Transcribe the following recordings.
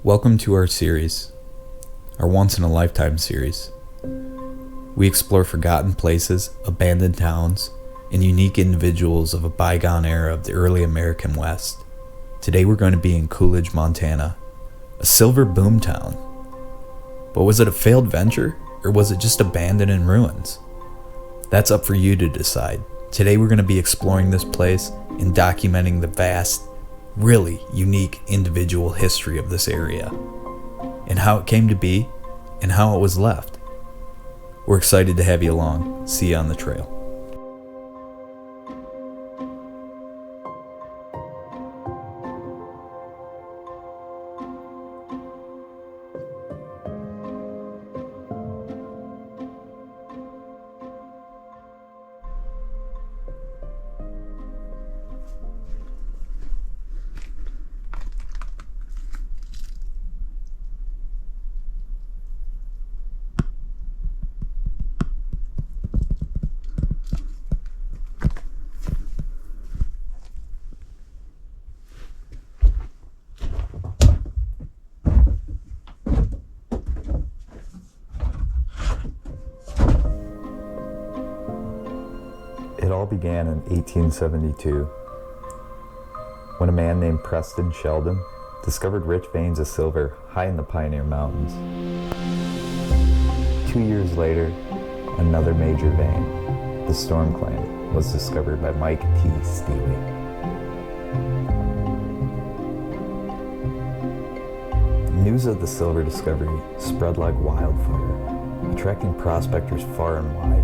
Welcome to our series, our once-in-a-lifetime series. We explore forgotten places, abandoned towns, and unique individuals of a bygone era of the early American West. Today we're going to be in Coolidge, Montana, a silver boom town. But was it a failed venture, or was it just abandoned in ruins? That's up for you to decide. Today we're going to be exploring this place and documenting the vast, really unique individual history of this area, and how it came to be, and how it was left. We're excited to have you along. See you on the trail. It all began in 1872 when a man named Preston Sheldon discovered rich veins of silver high in the Pioneer Mountains. 2 years later, another major vein, the Storm Claim, was discovered by Mike T. Steele. News of the silver discovery spread like wildfire, attracting prospectors far and wide.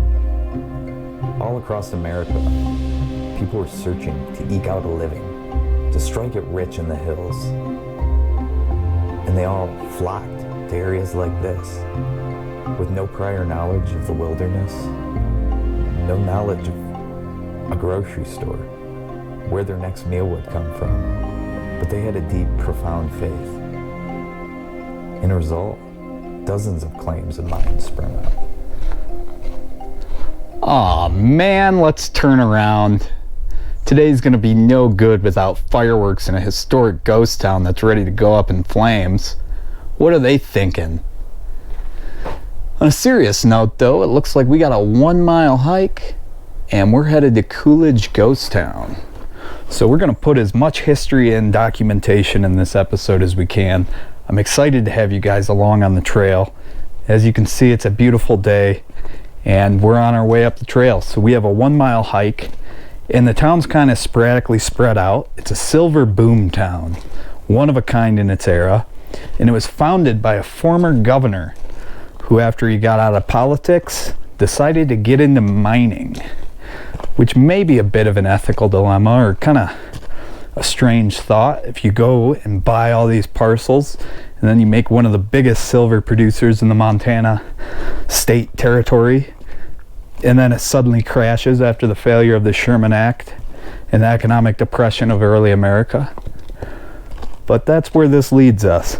All across America, people were searching to eke out a living, to strike it rich in the hills. And they all flocked to areas like this, with no prior knowledge of the wilderness, no knowledge of a grocery store, where their next meal would come from. But they had a deep, profound faith. In a result, dozens of claims and mines sprung up. Aw man, let's turn around. Today's gonna be no good without fireworks in a historic ghost town that's ready to go up in flames. What are they thinking? On a serious note though, it looks like we got a 1-mile hike and we're headed to Coolidge Ghost Town. So we're gonna put as much history and documentation in this episode as we can. I'm excited to have you guys along on the trail. As you can see, it's a beautiful day. And we're on our way up the trail. So we have a 1-mile hike, and the town's kind of sporadically spread out. It's a silver boom town, one of a kind in its era. And it was founded by a former governor who, after he got out of politics, decided to get into mining, which may be a bit of an ethical dilemma or kind of a strange thought. If you go and buy all these parcels and then you make one of the biggest silver producers in the Montana state territory, and then it suddenly crashes after the failure of the Sherman Act and the economic depression of early America. But that's where this leads us.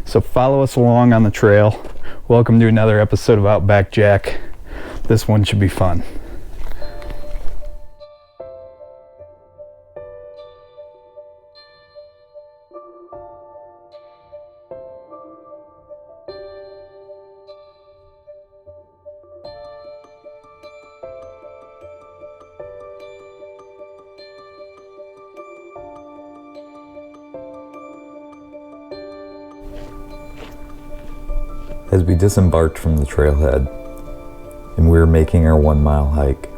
So follow us along on the trail. Welcome to another episode of Outback Jack. This one should be fun. As we disembarked from the trailhead and we were making our 1-mile hike,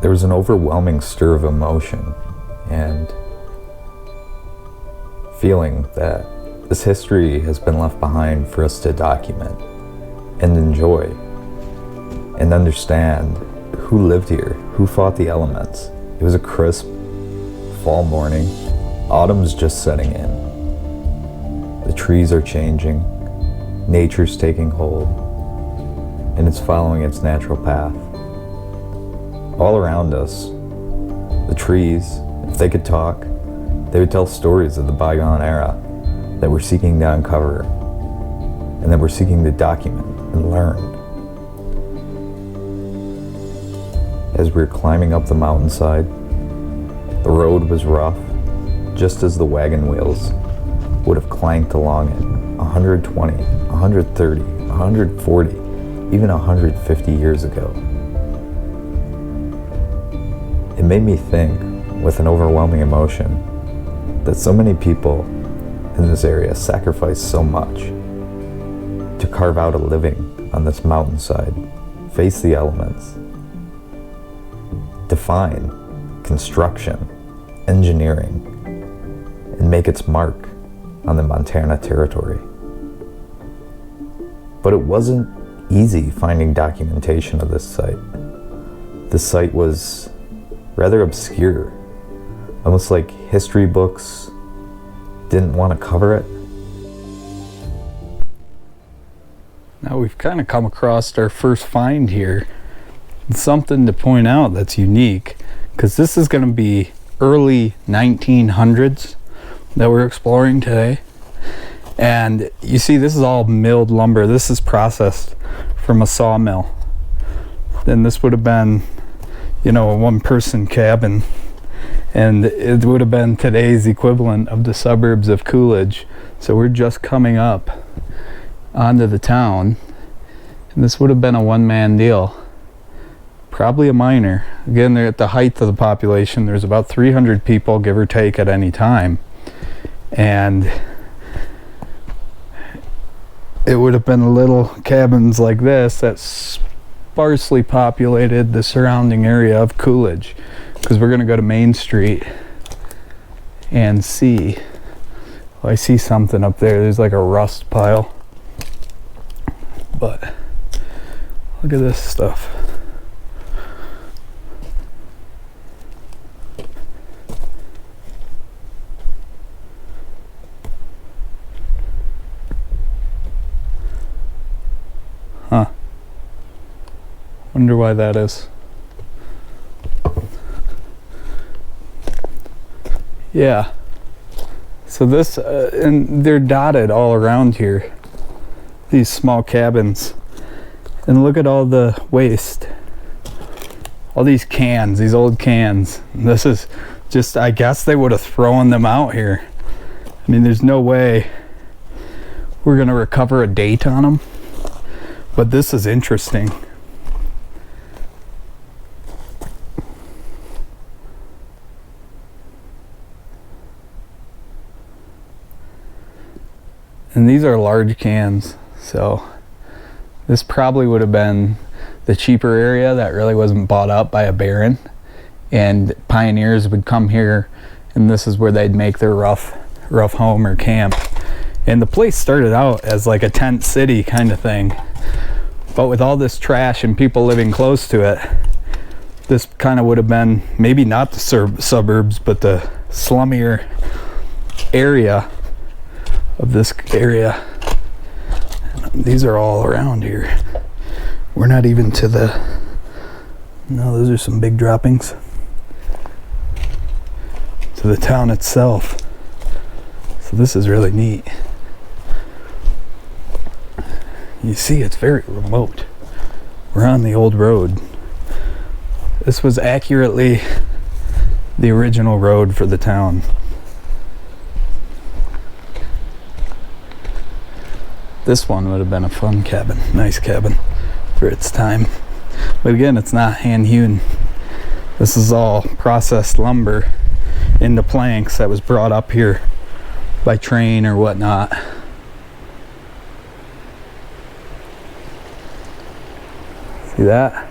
there was an overwhelming stir of emotion and feeling that this history has been left behind for us to document and enjoy and understand who lived here, who fought the elements. It was a crisp fall morning. Autumn's just setting in. The trees are changing, nature's taking hold, and it's following its natural path. All around us, the trees, if they could talk, they would tell stories of the bygone era that we're seeking to uncover and that we're seeking to document and learn. As we were climbing up the mountainside, the road was rough, just as the wagon wheels would have clanked along at 120, 130, 140, even 150 years ago. It made me think, with an overwhelming emotion, that so many people in this area sacrificed so much to carve out a living on this mountainside, face the elements, define construction, engineering, and make its mark on the Montana territory. But it wasn't easy finding documentation of this site. The site was rather obscure, almost like history books didn't want to cover it. Now we've kind of come across our first find here. It's something to point out that's unique, because this is going to be early 1900s that we're exploring today. And you see, this is all milled lumber. This is processed from a sawmill. Then this would have been, a one-person cabin, and it would have been today's equivalent of the suburbs of Coolidge. So we're just coming up onto the town, and this would have been a one-man deal, probably a miner. Again, they're at the height of the population. There's about 300 people, give or take, at any time, and it would have been little cabins like this that sparsely populated the surrounding area of Coolidge, because we're going to go to Main Street and see. Oh, I see something up there. There's like a rust pile, but look at this stuff. Huh. Wonder why that is. Yeah. So this, and they're dotted all around here, these small cabins. And look at all the waste. All these cans, these old cans. And this is just, I guess they would have thrown them out here. I mean, there's no way we're gonna recover a date on them. But this is interesting. And these are large cans, so this probably would have been the cheaper area that really wasn't bought up by a baron, and pioneers would come here, and this is where they'd make their rough home or camp. And the place started out as like a tent city kind of thing, but with all this trash and people living close to it, this kind of would have been maybe not the suburbs, but the slummier area of this area. These are all around here. We're not even to the, no, those are some big droppings, to the town itself. So this is really neat. You see, it's very remote. We're on the old road. This was accurately the original road for the town. This one would have been a fun cabin, nice cabin for its time. But again, it's not hand hewn. This is all processed lumber into planks that was brought up here by train or whatnot. See that?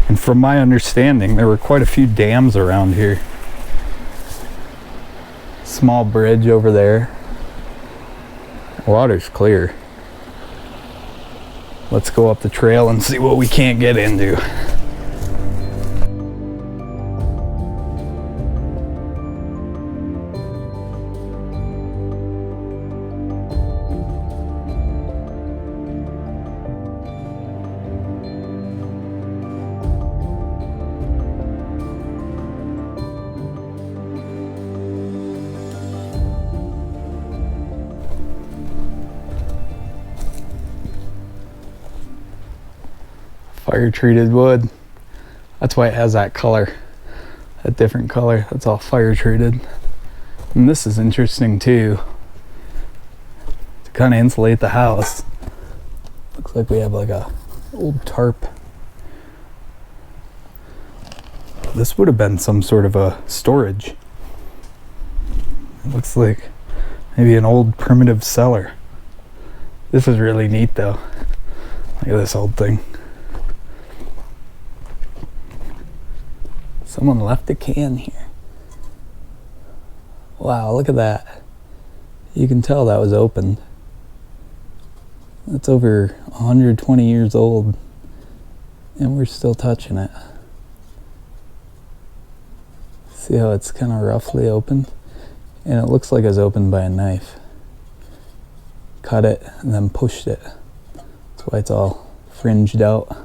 And from my understanding, there were quite a few dams around here. Small bridge over there. Water's clear. Let's go up the trail and see what we can't get into. Fire treated wood. That's why it has that color, that different color. That's all fire treated. And this is interesting too, to kind of insulate the house. Looks like we have like a old tarp. This would have been some sort of a storage. It looks like maybe an old primitive cellar. This is really neat though. Look at this old thing. Someone left a can here. Wow, look at that. You can tell that was opened. That's over 120 years old, and we're still touching it. See how it's kind of roughly opened? And it looks like it was opened by a knife. Cut it and then pushed it. That's why it's all fringed out.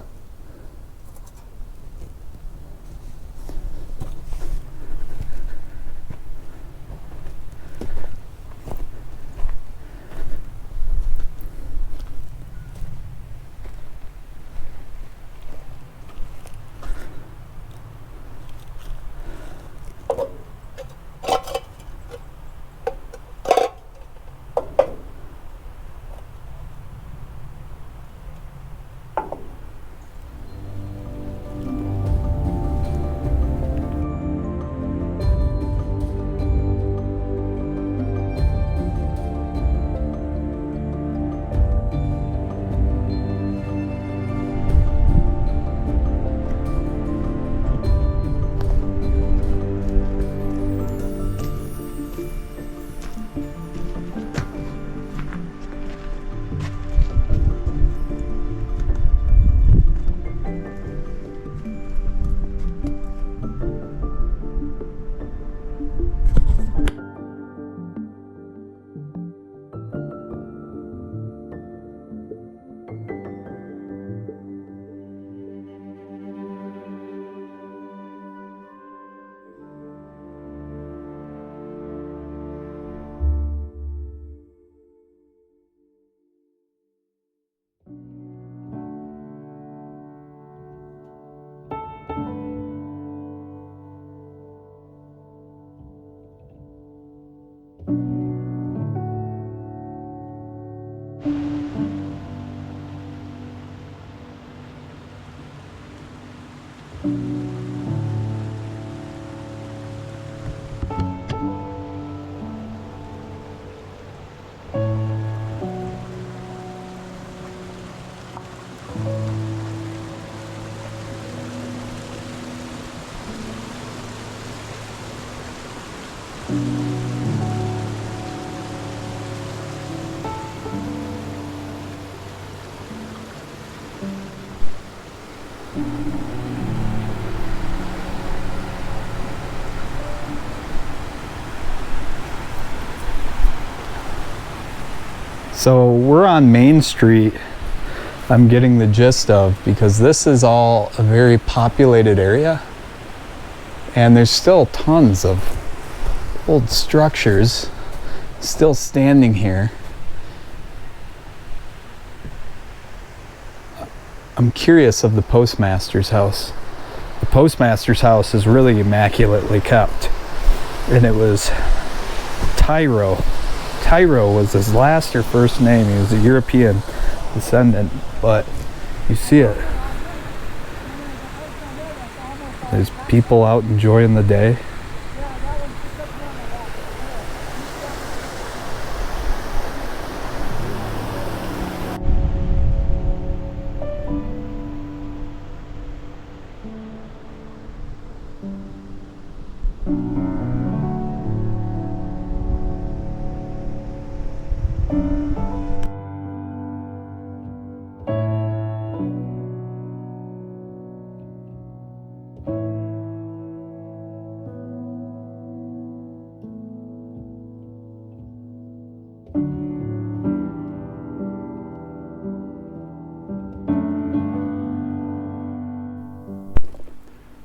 So we're on Main Street, I'm getting the gist of, because this is all a very populated area and there's still tons of old structures still standing here. I'm curious of the postmaster's house. The postmaster's house is really immaculately kept, and it was Tyro. Tyro was his last or first name. He was a European descendant, but you see it. There's people out enjoying the day.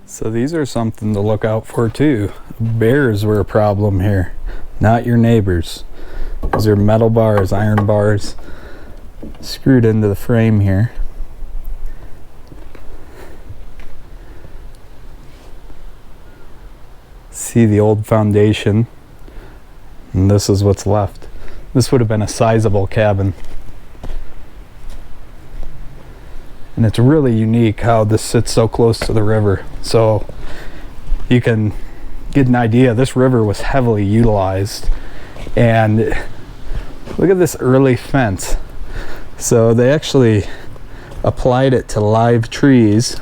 So these are something to look out for too. Bears were a problem here, not your neighbors. These are metal bars, iron bars, screwed into the frame here. See the old foundation And this is what's left. This would have been a sizable cabin. And it's really unique how this sits so close to the river. So you can get an idea, this river was heavily utilized. And look at this early fence. So they actually applied it to live trees,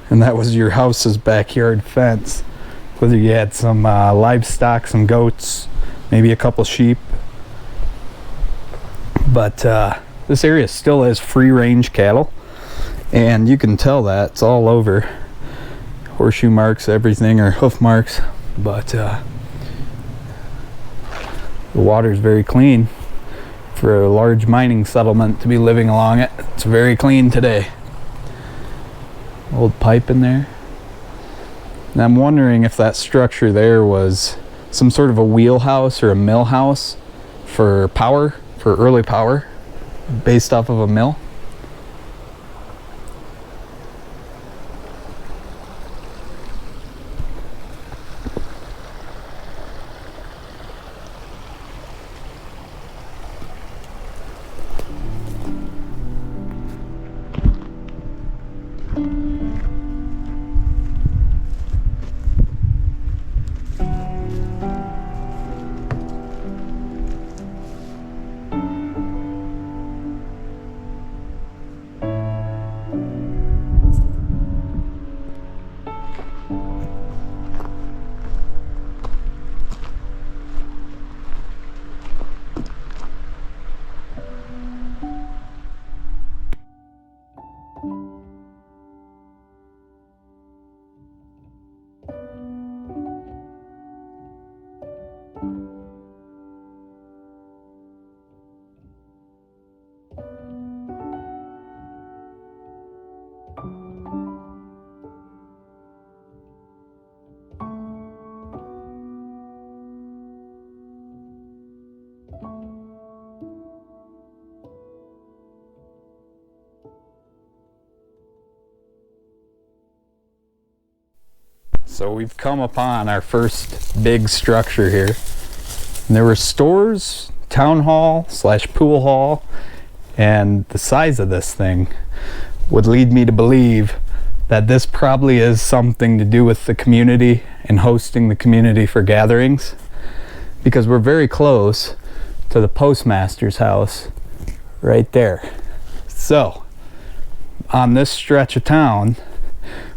and that was your house's backyard fence. Whether you had some livestock, some goats, maybe a couple sheep. But this area still has free range cattle, and you can tell that it's all over. Horseshoe marks, everything, or hoof marks, but the water is very clean. For a large mining settlement to be living along it, it's very clean today. Old pipe in there. And I'm wondering if that structure there was some sort of a wheelhouse or a mill house for power, for early power, based off of a mill. So we've come upon our first big structure here. And there were stores, town hall / pool hall, and the size of this thing would lead me to believe that this probably is something to do with the community and hosting the community for gatherings, because we're very close to the postmaster's house right there. So on this stretch of town,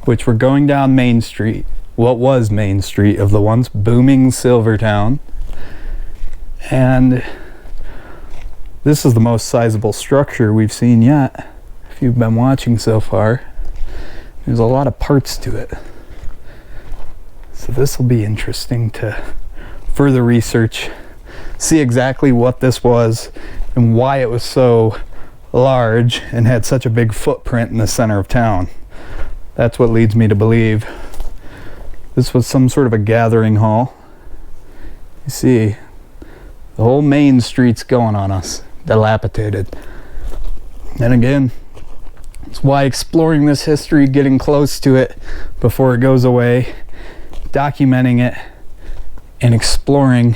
which we're going down Main Street, what was Main Street of the once booming Silvertown, and this is the most sizable structure we've seen yet. If you've been watching so far, there's a lot of parts to it. So this will be interesting to further research, see exactly what this was and why it was so large and had such a big footprint in the center of town. That's what leads me to believe this was some sort of a gathering hall. You see, the whole main street's going on us, dilapidated. And again, it's why exploring this history, getting close to it before it goes away, documenting it, and exploring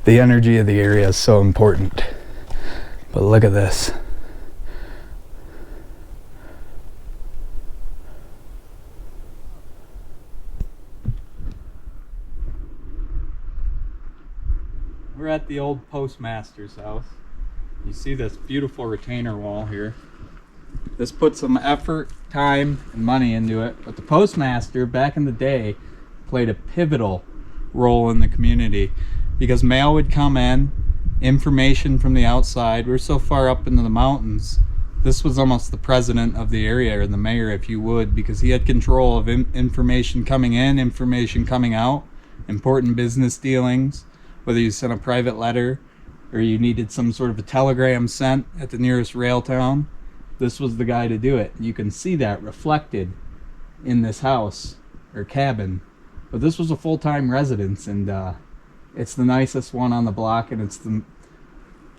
the energy of the area is so important. But look at this. We're at the old postmaster's house. You see this beautiful retainer wall here. This put some effort, time, and money into it, but the postmaster back in the day played a pivotal role in the community because mail would come in, information from the outside. We're so far up into the mountains. This was almost the president of the area, or the mayor if you would, because he had control of information coming in, information coming out, important business dealings. Whether you sent a private letter or you needed some sort of a telegram sent at the nearest rail town, this was the guy to do it. You can see that reflected in this house or cabin. But this was a full-time residence, and it's the nicest one on the block, and it's the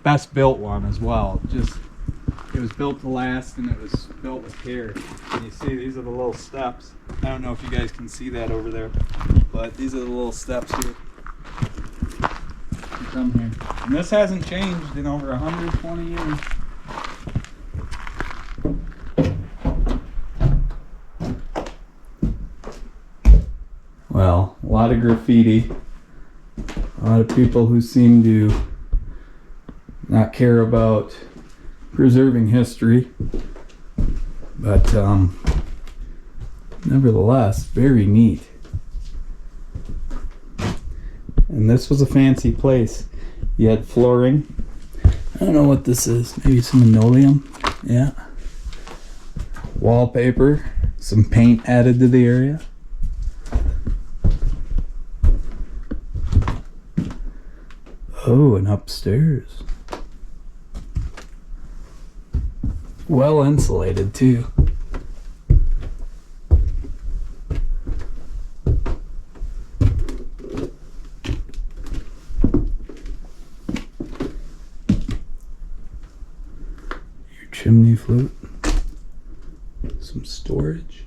best built one as well. It was built to last, and it was built with care. And you see, these are the little steps. I don't know if you guys can see that over there, but these are the little steps here. You come here. And this hasn't changed in over 120 years. Well, a lot of graffiti. A lot of people who seem to not care about preserving history. But nevertheless, very neat. And this was a fancy place. You had flooring. I don't know what this is. Maybe some linoleum. Yeah. Wallpaper. Some paint added to the area. Oh, and upstairs. Well insulated too. Your chimney flute. Some storage.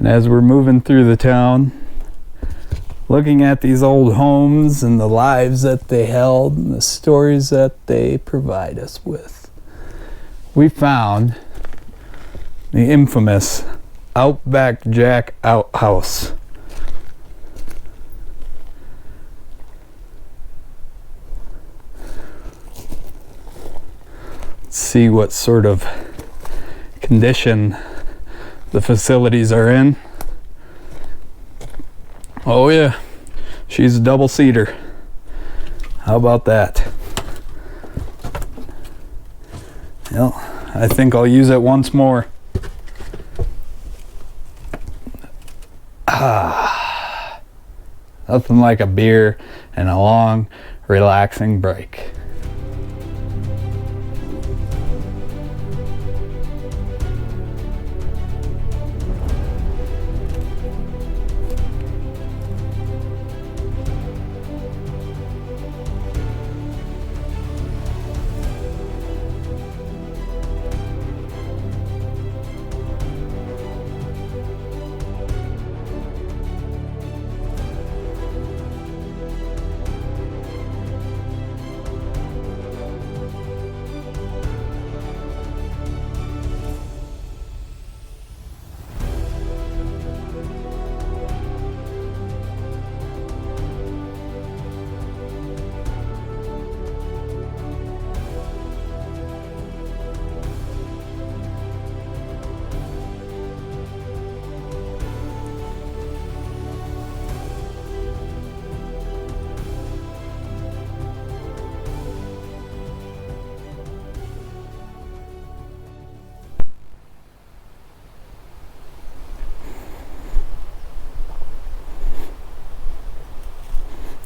And as we're moving through the town, looking at these old homes and the lives that they held and the stories that they provide us with, we found the infamous Outback Jack outhouse. Let's see what sort of condition the facilities are in. Oh yeah, she's a double-seater. How about that? Well, I think I'll use it once more. Nothing like a beer and a long, relaxing break.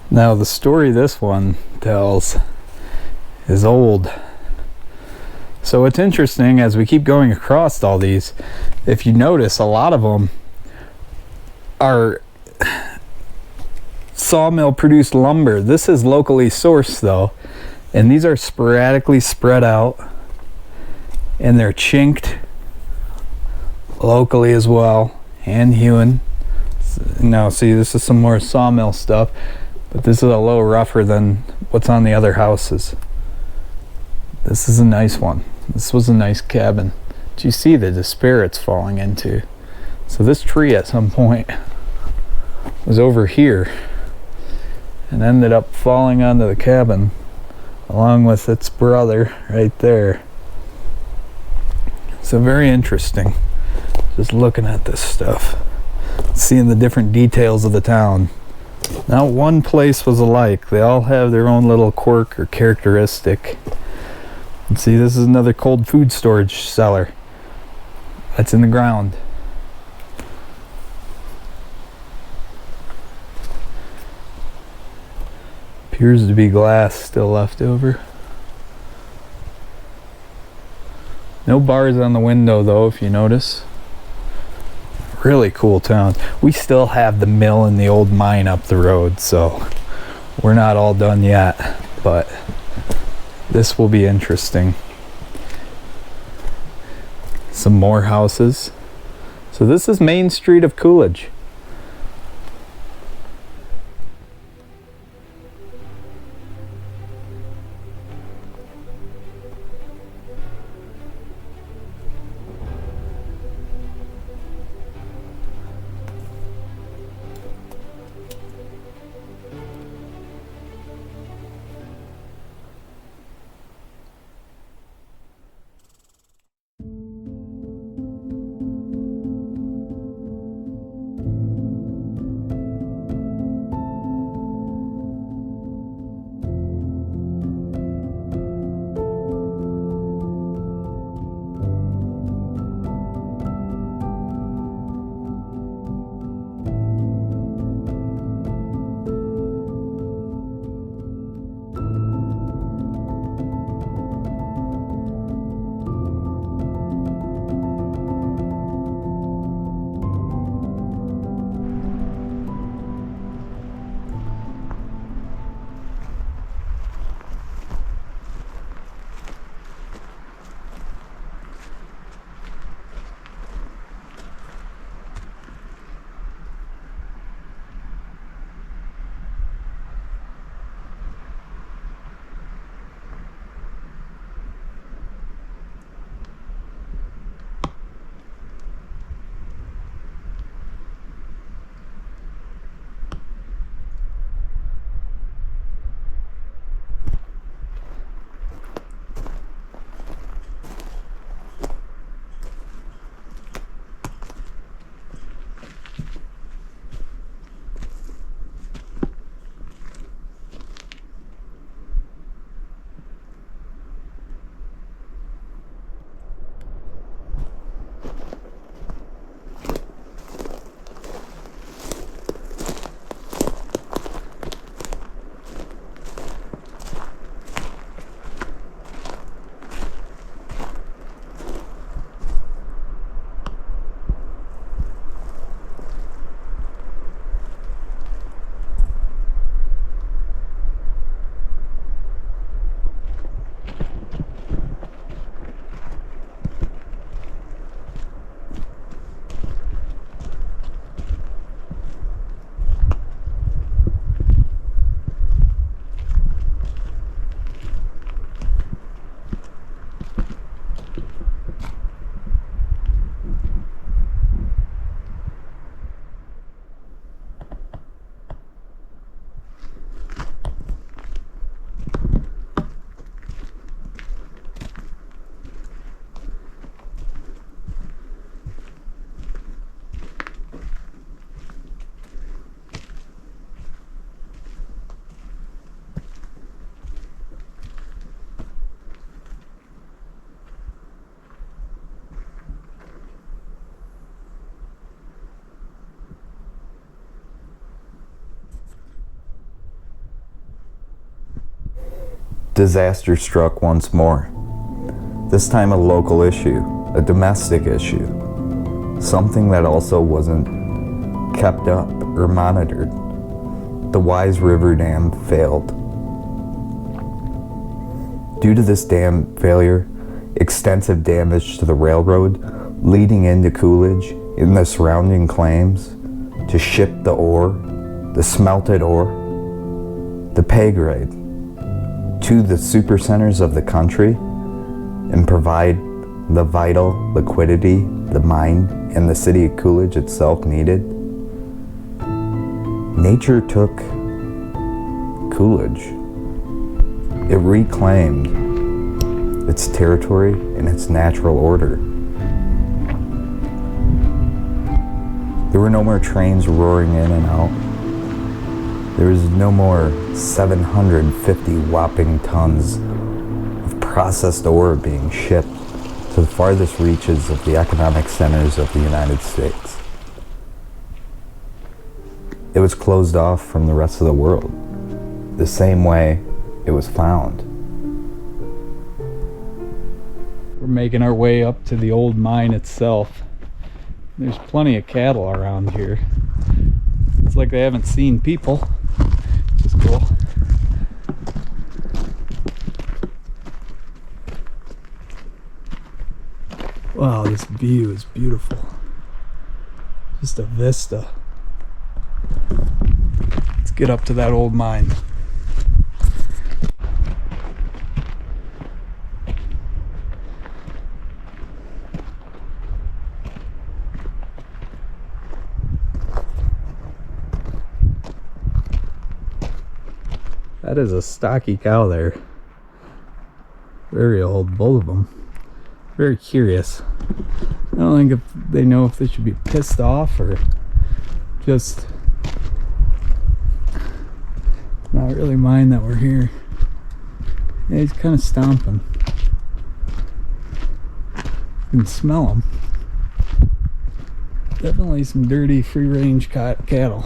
Now the story this one tells is old. So it's interesting as we keep going across all these, if you notice a lot of them are sawmill produced lumber. This is locally sourced though, and these are sporadically spread out and they're chinked locally as well, hand hewn. Now see, this is some more sawmill stuff, but this is a little rougher than what's on the other houses. This is a nice one. This was a nice cabin. Do you see the despair it's falling into? So this tree at some point was over here and ended up falling onto the cabin along with its brother right there. So very interesting, just looking at this stuff, seeing the different details of the town. Not one place was alike. They all have their own little quirk or characteristic. And see, this is another cold food storage cellar that's in the ground. Appears to be glass still left over. No bars on the window though, if you notice. Really cool town. We still have the mill and the old mine up the road, so we're not all done yet, but this will be interesting. Some more houses. So this is Main Street of Coolidge. Disaster struck once more. This time a local issue, a domestic issue. Something that also wasn't kept up or monitored. The Wise River Dam failed. Due to this dam failure, extensive damage to the railroad leading into Coolidge and the surrounding claims to ship the ore, the smelted ore, the pay grade, to the supercenters of the country and provide the vital liquidity the mine and the city of Coolidge itself needed. Nature took Coolidge. It reclaimed its territory and its natural order. There were no more trains roaring in and out. There was no more 750 whopping tons of processed ore being shipped to the farthest reaches of the economic centers of the United States. It was closed off from the rest of the world, the same way it was found. We're making our way up to the old mine itself. There's plenty of cattle around here. It's like they haven't seen people, which is cool. Wow, this view is beautiful. Just a vista. Let's get up to that old mine. That is a stocky cow there. Very old, both of them. Very curious. I don't think if they know if they should be pissed off or just not really mind that we're here. Yeah, he's kind of stomping. You can smell them. Definitely some dirty free-range cattle.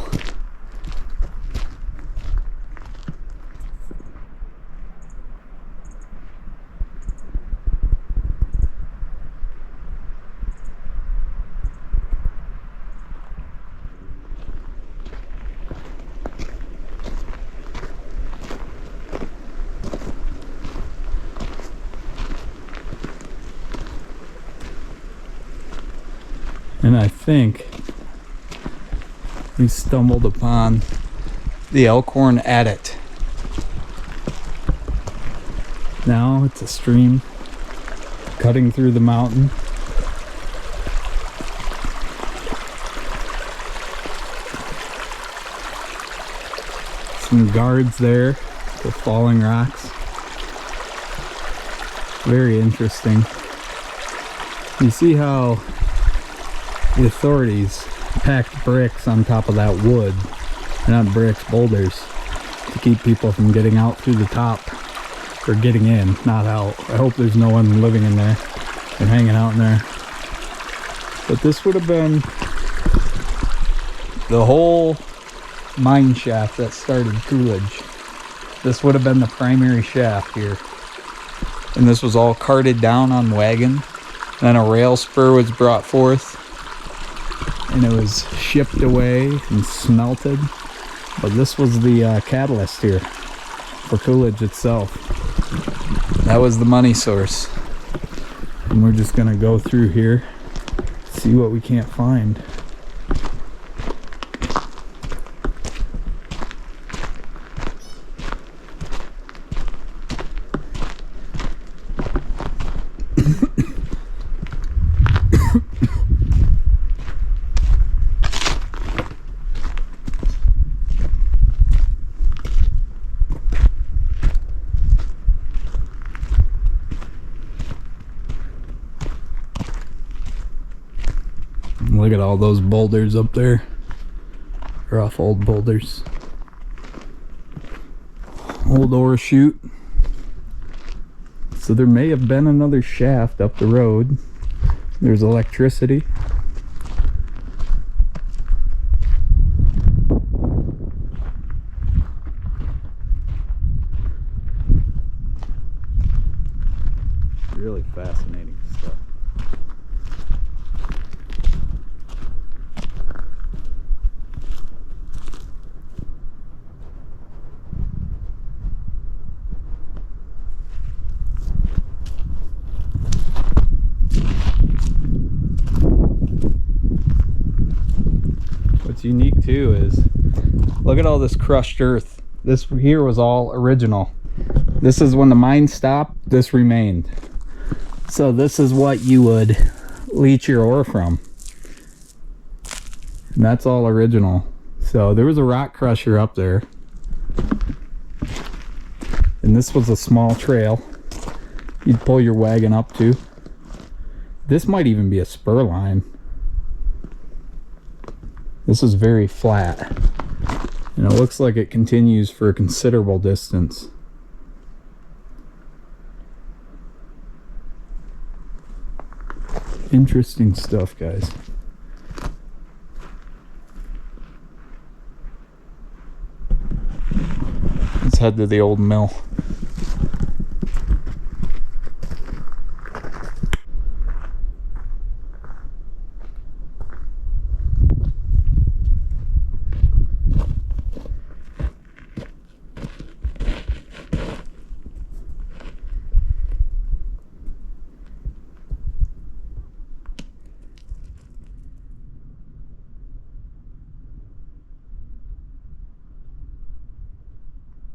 And I think we stumbled upon the Elkhorn Adit. Now it's a stream cutting through the mountain. Some guards there with falling rocks. Very interesting. You see how the authorities packed bricks on top of that wood, not bricks, boulders, to keep people from getting out through the top, or getting in, not out. I hope there's no one living in there and hanging out in there. But this would have been the whole mine shaft that started Coolidge. This would have been the primary shaft here. And this was all carted down on wagon. Then a rail spur was brought forth, and it was shipped away and smelted. But this was the catalyst here for Coolidge itself. That was the money source. And we're just gonna go through here, see what we can't find. Look at all those boulders up there. Rough old boulders. Old ore chute. So there may have been another shaft up the road. There's electricity. really fascinating stuff. What's unique too is, look at all this crushed earth. This here was all original. This is when the mine stopped, this remained. So this is what you would leach your ore from. And that's all original. So there was a rock crusher up there. And this was a small trail you'd pull your wagon up to. This might even be a spur line. This is very flat. And it looks like it continues for a considerable distance. Interesting stuff, guys. Let's head to the old mill.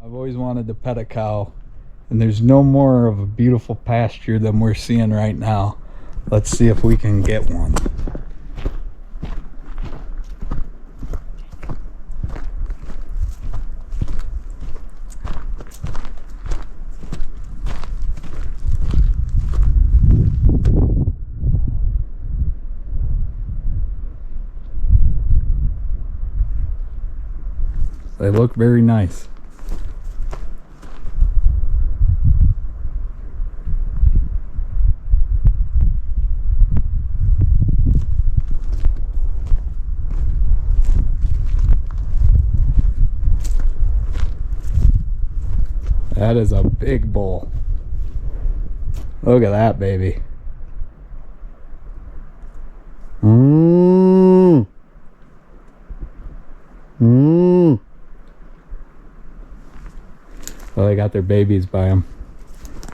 I've always wanted to pet a cow, and there's no more of a beautiful pasture than we're seeing right now. Let's see if we can get one. They look very nice. That is a big bull. Look at that baby. Well, they got their babies by them,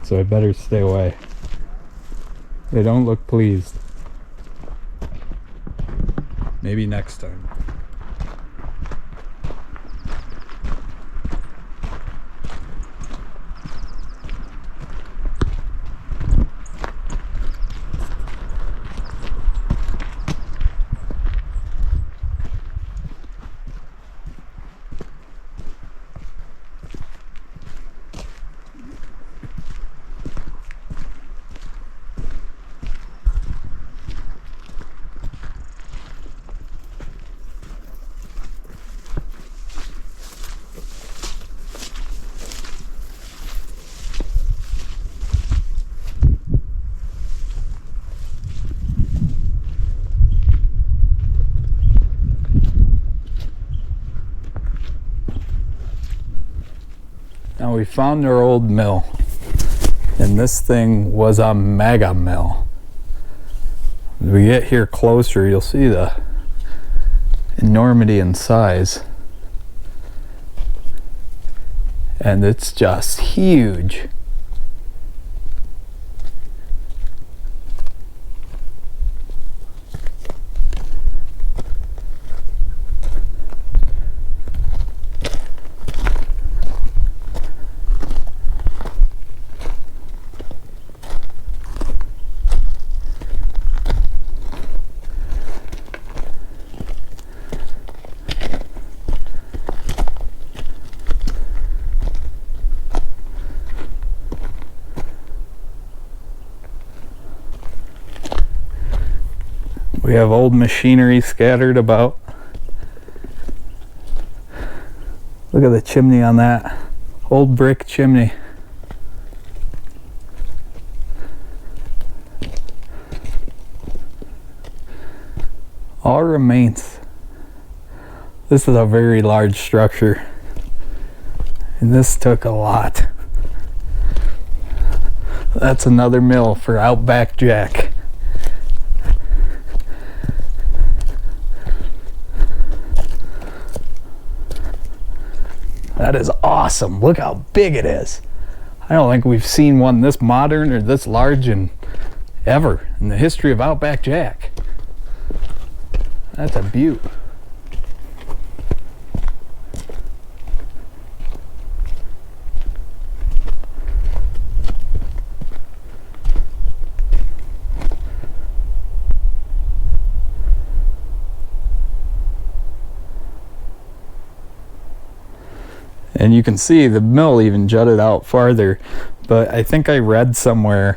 so I better stay away. They don't look pleased. Maybe next time. Now we found our old mill, and this thing was a mega mill. As we get here closer, you'll see the enormity in size, and it's just huge. We have old machinery scattered about. Look at the chimney on that. Old brick chimney. All remains. This is a very large structure, and this took a lot. That's another mill for Outback Jack. That is awesome. Look how big it is. I don't think we've seen one this modern or this large ever in the history of Outback Jack. That's a beaut. And you can see the mill even jutted out farther, but I think I read somewhere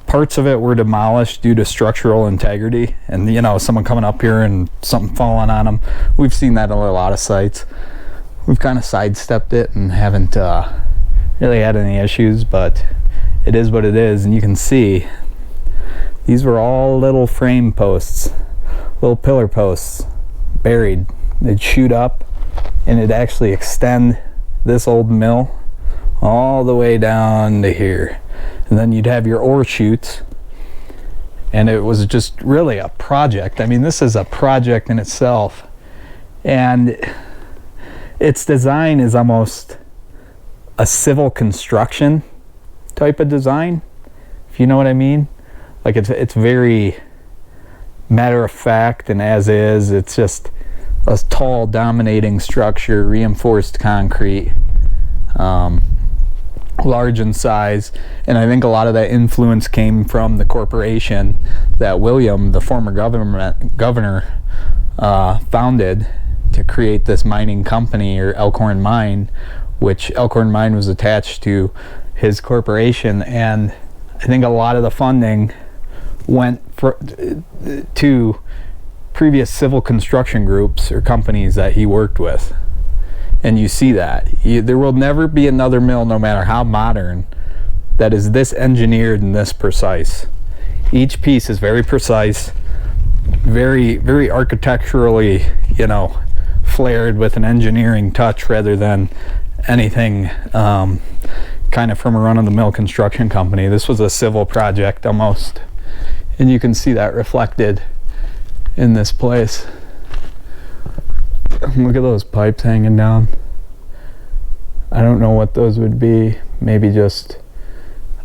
parts of it were demolished due to structural integrity, and you know, someone coming up here and something falling on them. We've seen that on a lot of sites. We've kind of sidestepped it and haven't really had any issues, but it is what it is. And you can see these were all little frame posts, little pillar posts buried. They'd shoot up and it'd actually extend this old mill all the way down to here, and then you'd have your ore chutes, and it was just really a project. I mean, this is a project in itself, and its design is almost a civil construction type of design, if you know what I mean. Like it's very matter of fact and as is. It's just a tall, dominating structure, reinforced concrete, large in size. And I think a lot of that influence came from the corporation that William, the former governor, founded to create this mining company, or Elkhorn Mine, which Elkhorn Mine was attached to his corporation. And I think a lot of the funding went to previous civil construction groups or companies that he worked with. And you see that there will never be another mill, no matter how modern, that is this engineered and this precise. Each piece is very precise, very architecturally, you know, flared with an engineering touch rather than anything kind of from a run-of-the-mill construction company. This was a civil project almost, and you can see that reflected in this place. Look at those pipes hanging down. I don't know what those would be. Maybe just,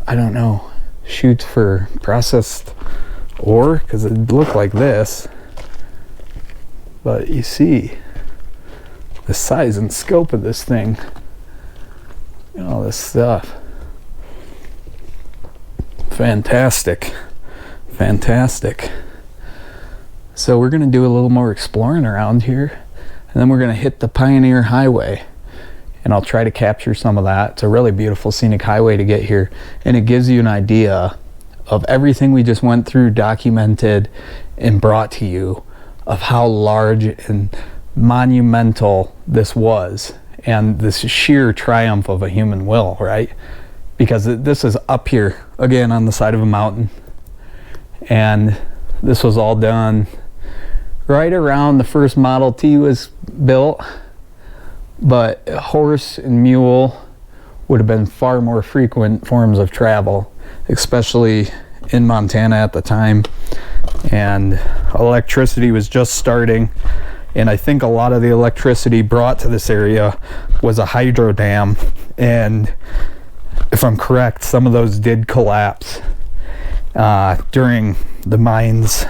I don't know, chutes for processed ore, because it looked like this. But you see the size and scope of this thing and all this stuff. Fantastic. So we're going to do a little more exploring around here, and then we're going to hit the Pioneer Highway, and I'll try to capture some of that. It's a really beautiful scenic highway to get here, and it gives you an idea of everything we just went through, documented and brought to you, of how large and monumental this was, and this sheer triumph of a human will, right? Because this is up here again on the side of a mountain, and this was all done right around the first Model T was built, but horse and mule would have been far more frequent forms of travel, especially in Montana at the time. And electricity was just starting, and I think a lot of the electricity brought to this area was a hydro dam, and if I'm correct, some of those did collapse during the mine's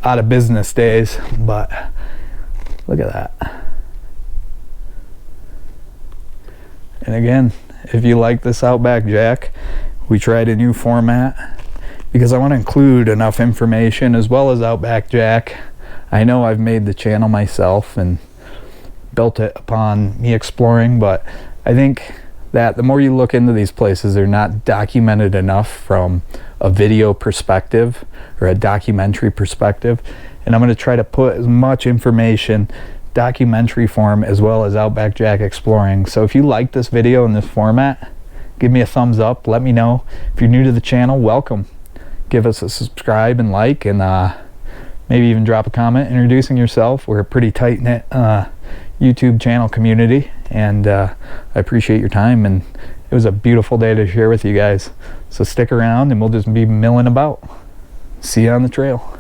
out of business days. But look at that. And again, if you like this Outback Jack, we tried a new format because I want to include enough information as well as Outback Jack. I know I've made the channel myself and built it upon me exploring, but I think that the more you look into these places, they're not documented enough from a video perspective or a documentary perspective. And I'm going to try to put as much information, documentary form, as well as Outback Jack exploring. So if you like this video in this format, give me a thumbs up. Let me know. If you're new to the channel, welcome. Give us a subscribe and like, and maybe even drop a comment introducing yourself. We're a pretty tight-knit YouTube channel community, and I appreciate your time, and It was a beautiful day to share with you guys. So stick around and we'll just be milling about. See you on the trail.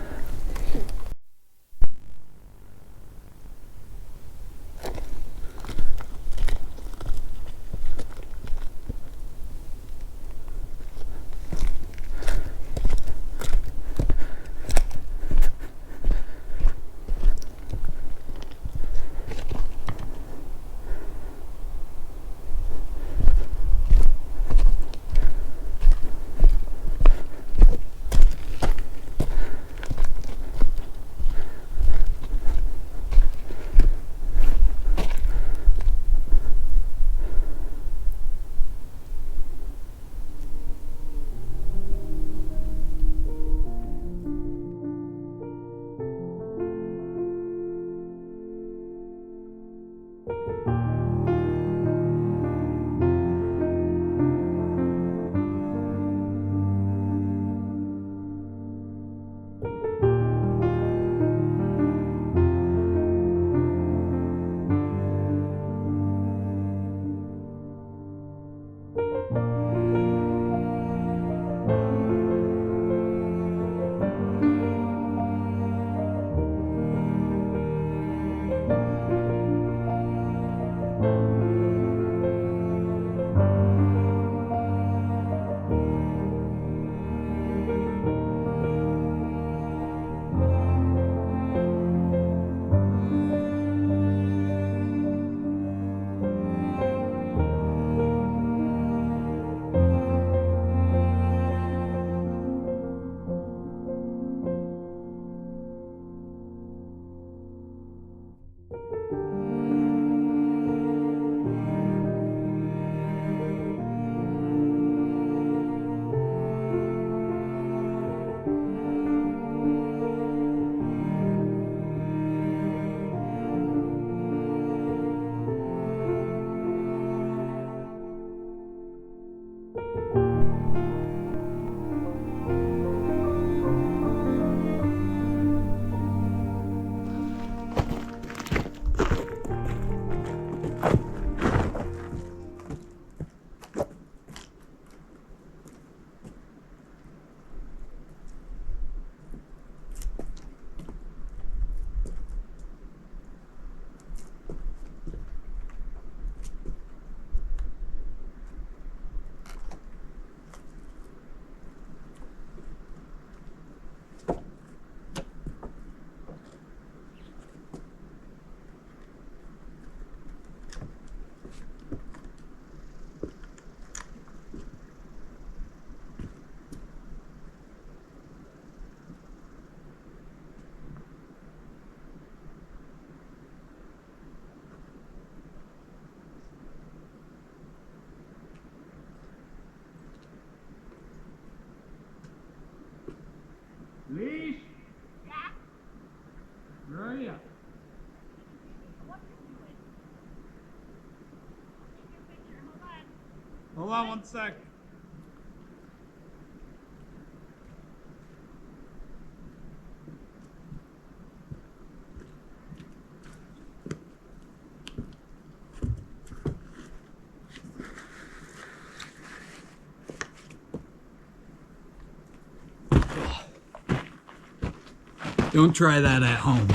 Leash? Yeah? Where are you? What are you doing? I'll take your picture. Hold on. Hold on one sec. Don't try that at home.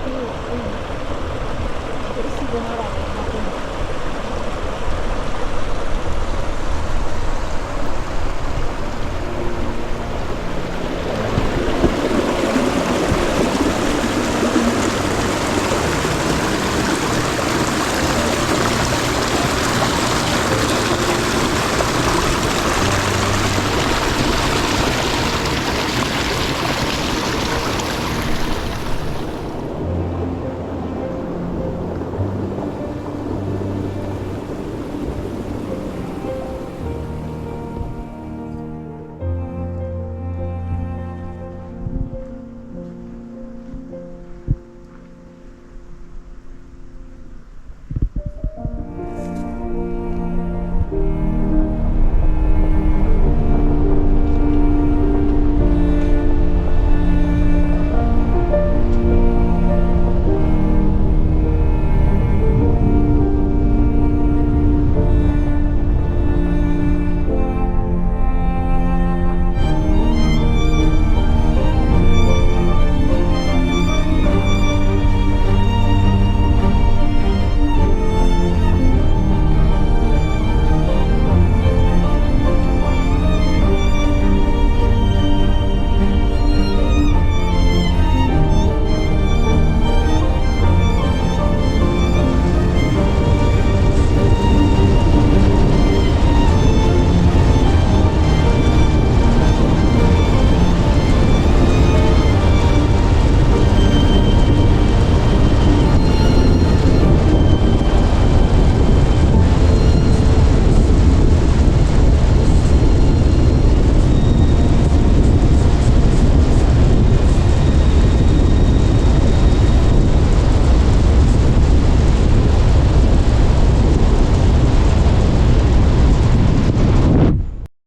really cute. They see the hot